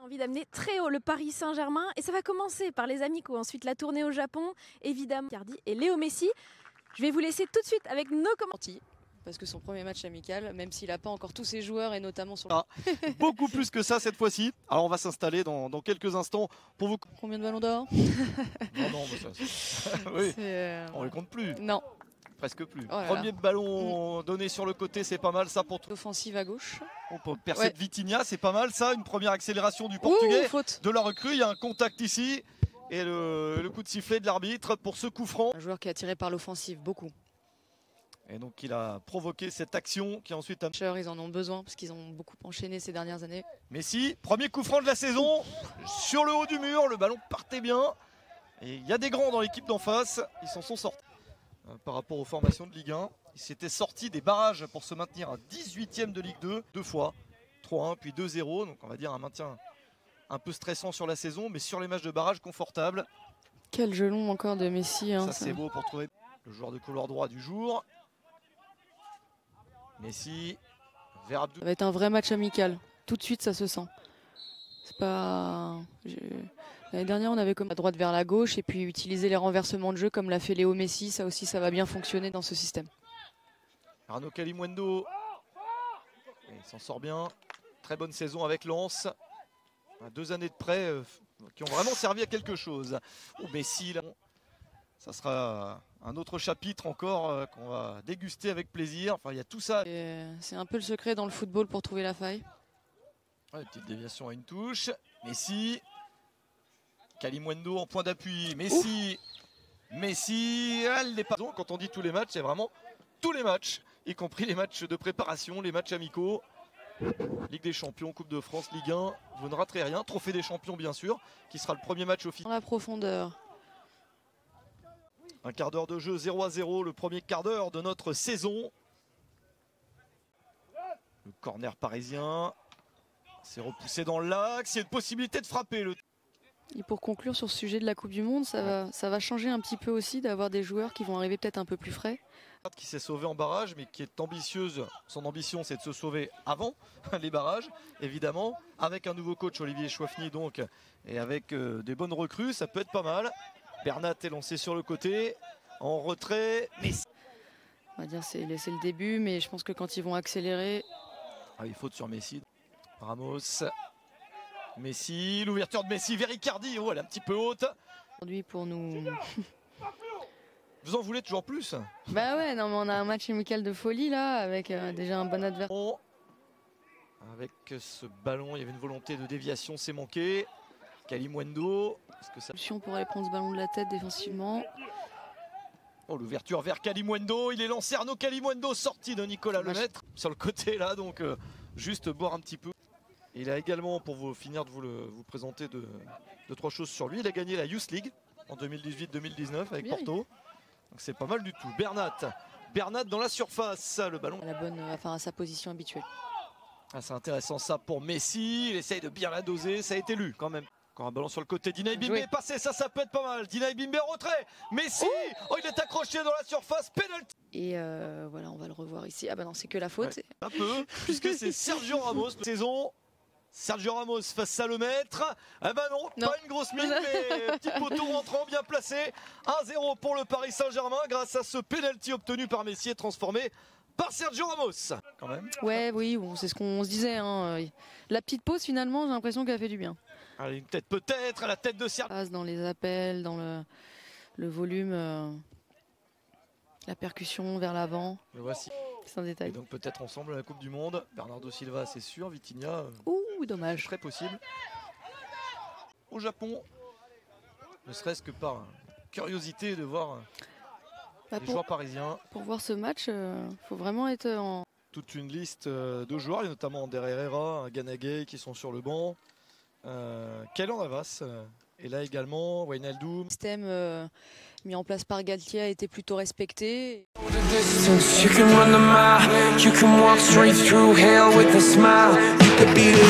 Envie d'amener très haut le Paris Saint-Germain et ça va commencer par les amicaux, ensuite la tournée au Japon, évidemment Icardi et Léo Messi. Je vais vous laisser tout de suite avec nos commentaires. Parce que son premier match amical, même s'il n'a pas encore tous ses joueurs et notamment sur beaucoup plus que ça cette fois-ci. Alors on va s'installer dans quelques instants pour vous. Combien de ballons d'or? Non, mais ça, oui. On les compte plus. Non. Presque plus. Oh là Premier ballon donné sur le côté, c'est pas mal ça pour tout. Offensive à gauche. On peut percer de Vitinha, c'est pas mal ça. Une première accélération du Portugais. Faute. De la recrue, il y a un contact ici. Et le coup de sifflet de l'arbitre pour ce coup franc. Un joueur qui est attiré par l'offensive, beaucoup. Et donc il a provoqué cette action qui ensuite a... Ils en ont besoin parce qu'ils ont beaucoup enchaîné ces dernières années. Messi, premier coup franc de la saison. Sur le haut du mur, le ballon partait bien. Et il y a des grands dans l'équipe d'en face. Ils s'en sont sortis. Par rapport aux formations de Ligue 1, il s'était sorti des barrages pour se maintenir à 18e de Ligue 2, deux fois, 3-1 puis 2-0, donc on va dire un maintien un peu stressant sur la saison, mais sur les matchs de barrage confortable. Quel gelon encore de Messi. Hein, ça c'est beau pour trouver le joueur de couloir droit du jour. Messi, vers Abdou. Ça va être un vrai match amical, tout de suite ça se sent. C'est pas... L'année dernière, on avait comme à droite vers la gauche et puis utiliser les renversements de jeu comme l'a fait Léo Messi. Ça aussi, ça va bien fonctionner dans ce système. Arnaud Kalimuendo, il s'en sort bien. Très bonne saison avec Lens. 2 années de prêt qui ont vraiment servi à quelque chose. Oh, Messi, là, ça sera un autre chapitre encore qu'on va déguster avec plaisir. Enfin, il y a tout ça. C'est un peu le secret dans le football pour trouver la faille. Ouais, petite déviation à une touche. Messi. Kalimuendo en point d'appui, Messi, elle n'est pas... Quand on dit tous les matchs, c'est vraiment tous les matchs, y compris les matchs de préparation, les matchs amicaux. Ligue des Champions, Coupe de France, Ligue 1, vous ne raterez rien. Trophée des Champions bien sûr, qui sera le premier match officiel. Dans la profondeur. Un quart d'heure de jeu, 0-0, le premier quart d'heure de notre saison. Le corner parisien, c'est repoussé dans l'axe, il y a une possibilité de frapper. Et pour conclure sur ce sujet de la Coupe du Monde, ça va changer un petit peu aussi d'avoir des joueurs qui vont arriver peut-être un peu plus frais. Qui s'est sauvé en barrage, mais qui est ambitieuse. Son ambition, c'est de se sauver avant les barrages, évidemment. Avec un nouveau coach, Olivier Chouafny, donc, et avec des bonnes recrues, ça peut être pas mal. Bernat est lancé sur le côté, en retrait. Messi. On va dire c'est le début, mais je pense que quand ils vont accélérer... Ah, il faute sur Messi. Ramos. Messi, l'ouverture de Messi vers Icardi, oh elle est un petit peu haute. Aujourd'hui pour nous... Vous en voulez toujours plus? Bah ouais, non mais on a un match amical de folie là, avec déjà un bon adversaire. Avec ce ballon, il y avait une volonté de déviation, c'est manqué. Kalimuendo, est-ce que ça... On pourrait aller prendre ce ballon de la tête défensivement. Oh, l'ouverture vers Kalimuendo, il est lancé Arnaud Kalimuendo, sorti de Nicolas Lemaître. Sur le côté là, donc juste boire un petit peu. Il a également, pour vous finir de vous présenter deux, trois choses sur lui, il a gagné la Youth League en 2018-2019 avec Porto. Donc c'est pas mal du tout. Bernat dans la surface, le ballon. À sa position habituelle. Ah, c'est intéressant ça pour Messi, il essaye de bien la doser, ça a été lu quand même. Encore un ballon sur le côté, Dinaï Bimbe est passé, ça peut être pas mal. Dinaï Bimbe en retrait, Messi, il est accroché dans la surface, penalty. Et voilà, on va le revoir ici. Ah bah non, c'est que la faute. Ouais, un peu, puisque c'est Sergio Ramos, saison. Sergio Ramos face à Lemaître. Ah bah non, pas une grosse mine, mais petit poteau rentrant bien placé. 1-0 pour le Paris Saint-Germain grâce à ce penalty obtenu par Messi et transformé par Sergio Ramos. Quand même. Ouais, oui, bon, c'est ce qu'on se disait. Hein. La petite pause finalement, j'ai l'impression qu'elle a fait du bien. Allez, une tête peut-être à la tête de Sergio. Dans les appels, dans le volume, la percussion vers l'avant. Le voici. C'est un détail. Et donc peut-être ensemble à la Coupe du Monde. Bernardo Silva, c'est sûr. Vitinha. Dommage. Très possible. Au Japon, ne serait-ce que par curiosité de voir les joueurs parisiens. Pour voir ce match, faut vraiment être en... Toute une liste de joueurs, et notamment Ander Herrera, Ganagay qui sont sur le banc. Keylor Navas est là également, Wijnaldum. Le système mis en place par Galtier a été plutôt respecté. You can run the mile, you can walk straight through hell with a smile. You could be the